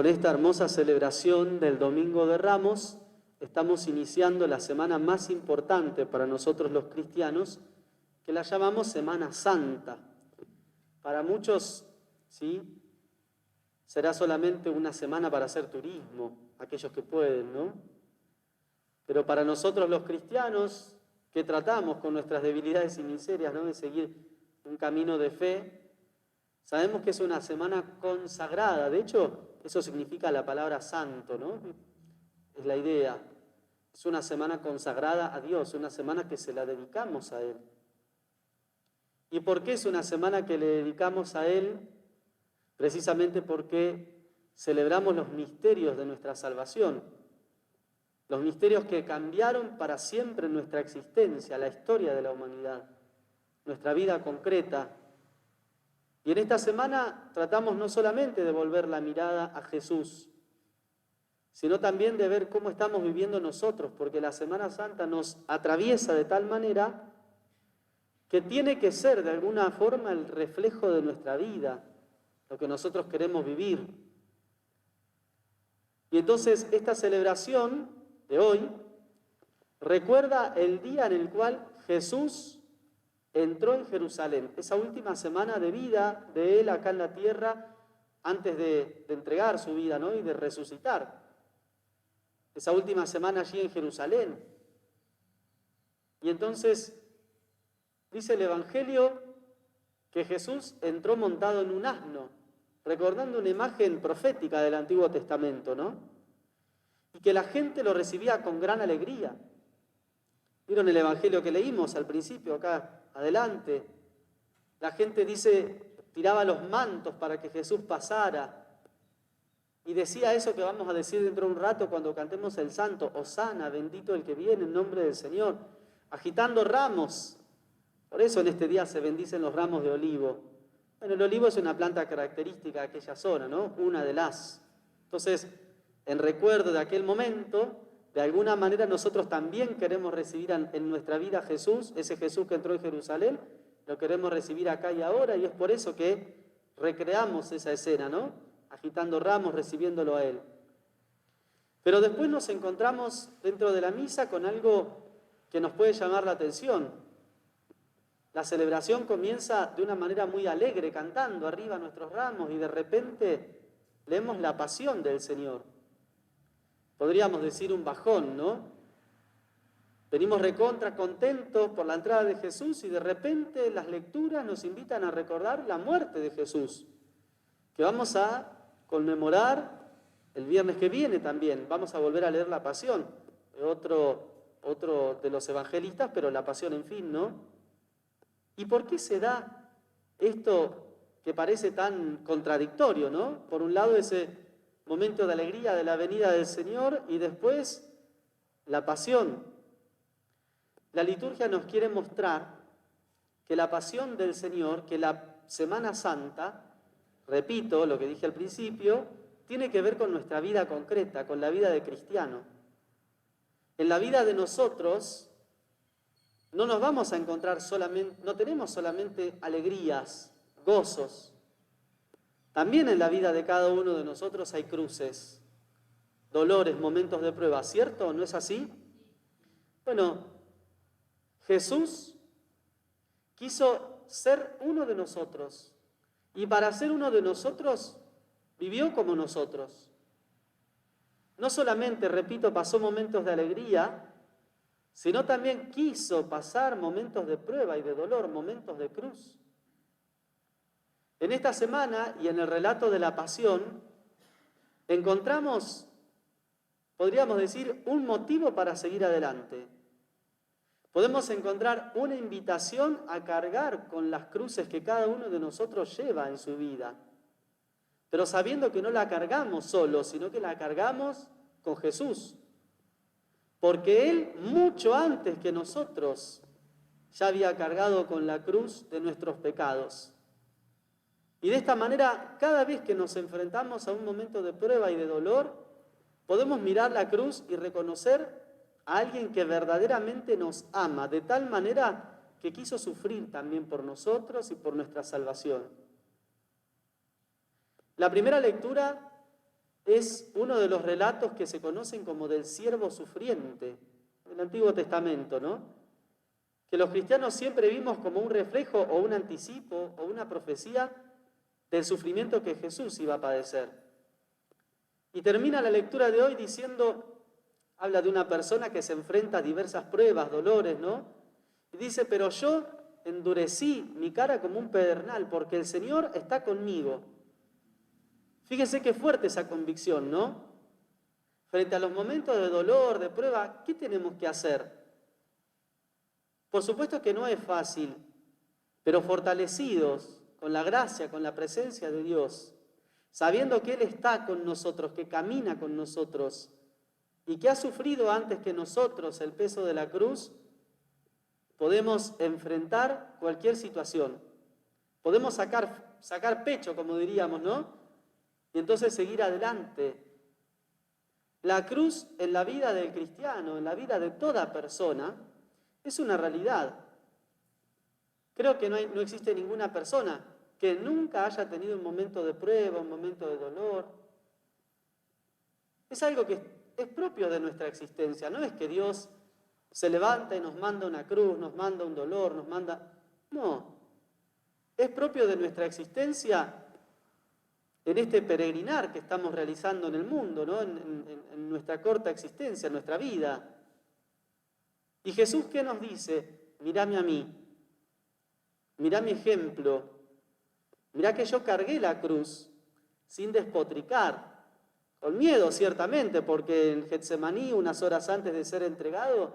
con esta hermosa celebración del Domingo de Ramos, estamos iniciando la semana más importante para nosotros los cristianos, que la llamamos Semana Santa. Para muchos, ¿sí?, será solamente una semana para hacer turismo, aquellos que pueden, ¿no? Pero para nosotros los cristianos, que tratamos con nuestras debilidades y miserias, ¿no?, de seguir un camino de fe, sabemos que es una semana consagrada. De hecho, eso significa la palabra santo, ¿no? Es la idea. Es una semana consagrada a Dios, una semana que se la dedicamos a Él. ¿Y por qué es una semana que le dedicamos a Él? Precisamente porque celebramos los misterios de nuestra salvación, los misterios que cambiaron para siempre nuestra existencia, la historia de la humanidad, nuestra vida concreta. Y en esta semana tratamos no solamente de volver la mirada a Jesús, sino también de ver cómo estamos viviendo nosotros, porque la Semana Santa nos atraviesa de tal manera que tiene que ser de alguna forma el reflejo de nuestra vida, lo que nosotros queremos vivir. Y entonces esta celebración de hoy recuerda el día en el cual Jesús entró en Jerusalén, esa última semana de vida de Él acá en la tierra, antes de entregar su vida, ¿no?, y de resucitar. Esa última semana allí en Jerusalén. Y entonces dice el Evangelio que Jesús entró montado en un asno, recordando una imagen profética del Antiguo Testamento, ¿no? Y que la gente lo recibía con gran alegría. ¿Vieron el Evangelio que leímos al principio, acá adelante? La gente dice, tiraba los mantos para que Jesús pasara. Y decía eso que vamos a decir dentro de un rato cuando cantemos el santo, Hosana, bendito el que viene en nombre del Señor, agitando ramos. Por eso en este día se bendicen los ramos de olivo. Bueno, el olivo es una planta característica de aquella zona, ¿no? Una de las. Entonces, en recuerdo de aquel momento, de alguna manera nosotros también queremos recibir en nuestra vida a Jesús, ese Jesús que entró en Jerusalén, lo queremos recibir acá y ahora, y es por eso que recreamos esa escena, ¿no? Agitando ramos, recibiéndolo a Él. Pero después nos encontramos dentro de la misa con algo que nos puede llamar la atención. La celebración comienza de una manera muy alegre, cantando arriba nuestros ramos, y de repente leemos la pasión del Señor. Podríamos decir un bajón, ¿no? Venimos recontra contentos por la entrada de Jesús y de repente las lecturas nos invitan a recordar la muerte de Jesús, que vamos a conmemorar el viernes que viene también. Vamos a volver a leer la pasión, otro de los evangelistas, pero la pasión en fin, ¿no? ¿Y por qué se da esto que parece tan contradictorio, ¿no? Por un lado ese momento de alegría de la venida del Señor y después la pasión. La liturgia nos quiere mostrar que la pasión del Señor, que la Semana Santa, repito lo que dije al principio, tiene que ver con nuestra vida concreta, con la vida de cristiano. En la vida de nosotros no nos vamos a encontrar solamente, no tenemos solamente alegrías, gozos. También en la vida de cada uno de nosotros hay cruces, dolores, momentos de prueba, ¿cierto? ¿No es así? Bueno, Jesús quiso ser uno de nosotros y para ser uno de nosotros vivió como nosotros. No solamente, repito, pasó momentos de alegría, sino también quiso pasar momentos de prueba y de dolor, momentos de cruz. En esta semana y en el relato de la pasión encontramos, podríamos decir, un motivo para seguir adelante. Podemos encontrar una invitación a cargar con las cruces que cada uno de nosotros lleva en su vida, pero sabiendo que no la cargamos solos, sino que la cargamos con Jesús, porque Él mucho antes que nosotros ya había cargado con la cruz de nuestros pecados. Y de esta manera, cada vez que nos enfrentamos a un momento de prueba y de dolor, podemos mirar la cruz y reconocer a alguien que verdaderamente nos ama, de tal manera que quiso sufrir también por nosotros y por nuestra salvación. La primera lectura es uno de los relatos que se conocen como del siervo sufriente, del Antiguo Testamento, ¿no? Que los cristianos siempre vimos como un reflejo o un anticipo o una profecía del sufrimiento que Jesús iba a padecer. Y termina la lectura de hoy diciendo, habla de una persona que se enfrenta a diversas pruebas, dolores, ¿no? Y dice, pero yo endurecí mi cara como un pedernal porque el Señor está conmigo. Fíjense qué fuerte esa convicción, ¿no? Frente a los momentos de dolor, de prueba, ¿qué tenemos que hacer? Por supuesto que no es fácil, pero fortalecidos con la gracia, con la presencia de Dios, sabiendo que Él está con nosotros, que camina con nosotros y que ha sufrido antes que nosotros el peso de la cruz, podemos enfrentar cualquier situación. Podemos sacar pecho, como diríamos, ¿no? Y entonces seguir adelante. La cruz en la vida del cristiano, en la vida de toda persona, es una realidad. Creo que no existe ninguna persona que nunca haya tenido un momento de prueba, un momento de dolor. Es algo que es propio de nuestra existencia. No es que Dios se levanta y nos manda una cruz, nos manda un dolor, nos manda... No. Es propio de nuestra existencia en este peregrinar que estamos realizando en el mundo, ¿no? En nuestra corta existencia, en nuestra vida. Y Jesús, ¿qué nos dice? Mírame a mí, mirá mi ejemplo, mirá que yo cargué la cruz sin despotricar, con miedo ciertamente, porque en Getsemaní, unas horas antes de ser entregado,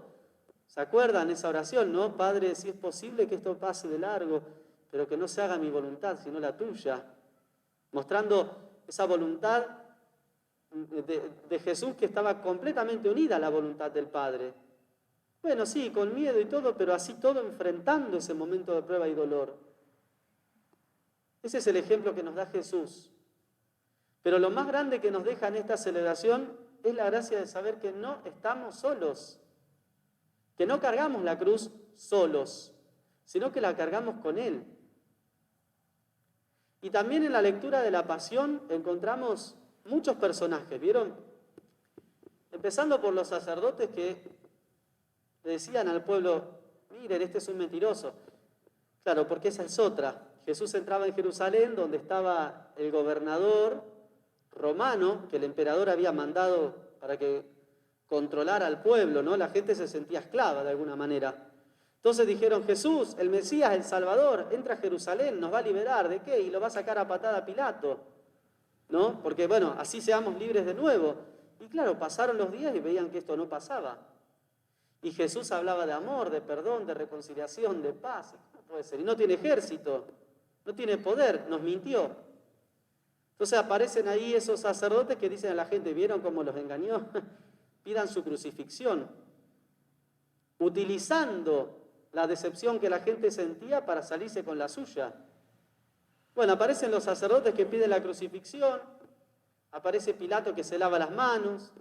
¿se acuerdan esa oración, no? Padre, si es posible que esto pase de largo, pero que no se haga mi voluntad, sino la tuya. Mostrando esa voluntad de Jesús que estaba completamente unida a la voluntad del Padre. Bueno, sí, con miedo y todo, pero así todo enfrentando ese momento de prueba y dolor. Ese es el ejemplo que nos da Jesús. Pero lo más grande que nos deja en esta celebración es la gracia de saber que no estamos solos, que no cargamos la cruz solos, sino que la cargamos con Él. Y también en la lectura de la Pasión encontramos muchos personajes, ¿vieron? Empezando por los sacerdotes que le decían al pueblo, miren, este es un mentiroso. Claro, porque esa es otra. Jesús entraba en Jerusalén, donde estaba el gobernador romano, que el emperador había mandado para que controlara al pueblo, ¿no? La gente se sentía esclava de alguna manera. Entonces dijeron, Jesús, el Mesías, el Salvador, entra a Jerusalén, nos va a liberar. ¿De qué? Y lo va a sacar a patada a Pilato, ¿no? Porque, bueno, así seamos libres de nuevo. Y claro, pasaron los días y veían que esto no pasaba. Y Jesús hablaba de amor, de perdón, de reconciliación, de paz. ¿Cómo puede ser? Y no tiene ejército, no tiene poder, nos mintió. Entonces aparecen ahí esos sacerdotes que dicen a la gente, ¿vieron cómo los engañó? Pidan su crucifixión, utilizando la decepción que la gente sentía para salirse con la suya. Bueno, aparecen los sacerdotes que piden la crucifixión, aparece Pilato que se lava las manos,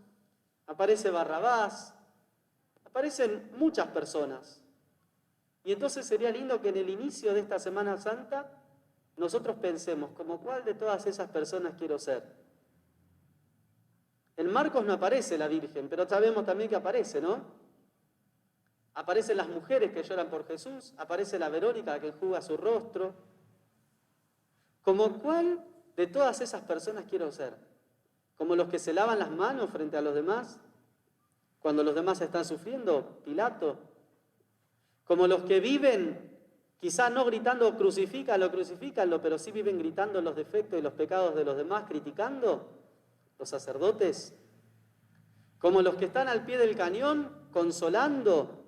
aparece Barrabás, aparecen muchas personas. Y entonces sería lindo que en el inicio de esta Semana Santa nosotros pensemos, ¿como cuál de todas esas personas quiero ser? En Marcos no aparece la Virgen, pero sabemos también que aparece, ¿no? Aparecen las mujeres que lloran por Jesús, aparece la Verónica que enjuga su rostro. ¿Como cuál de todas esas personas quiero ser? ¿Como los que se lavan las manos frente a los demás? Cuando los demás están sufriendo, Pilato. Como los que viven, quizá no gritando crucifícalo, crucifícalo, pero sí viven gritando los defectos y los pecados de los demás, criticando, los sacerdotes. Como los que están al pie del cañón, consolando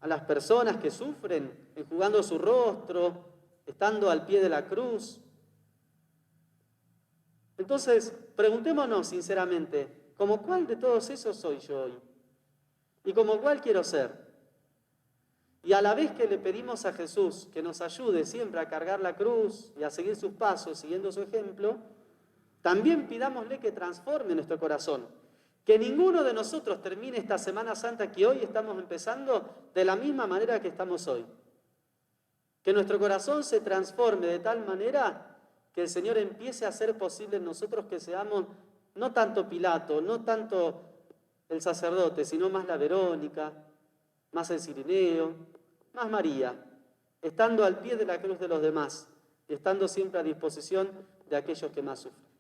a las personas que sufren, enjugando su rostro, estando al pie de la cruz. Entonces, preguntémonos sinceramente, ¿como cuál de todos esos soy yo hoy? ¿Y como cuál quiero ser? Y a la vez que le pedimos a Jesús que nos ayude siempre a cargar la cruz y a seguir sus pasos, siguiendo su ejemplo, también pidámosle que transforme nuestro corazón. Que ninguno de nosotros termine esta Semana Santa que hoy estamos empezando de la misma manera que estamos hoy. Que nuestro corazón se transforme de tal manera que el Señor empiece a hacer posible en nosotros que seamos no tanto Pilato, no tanto el sacerdote, sino más la Verónica, más el Cirineo, más María, estando al pie de la cruz de los demás y estando siempre a disposición de aquellos que más sufren.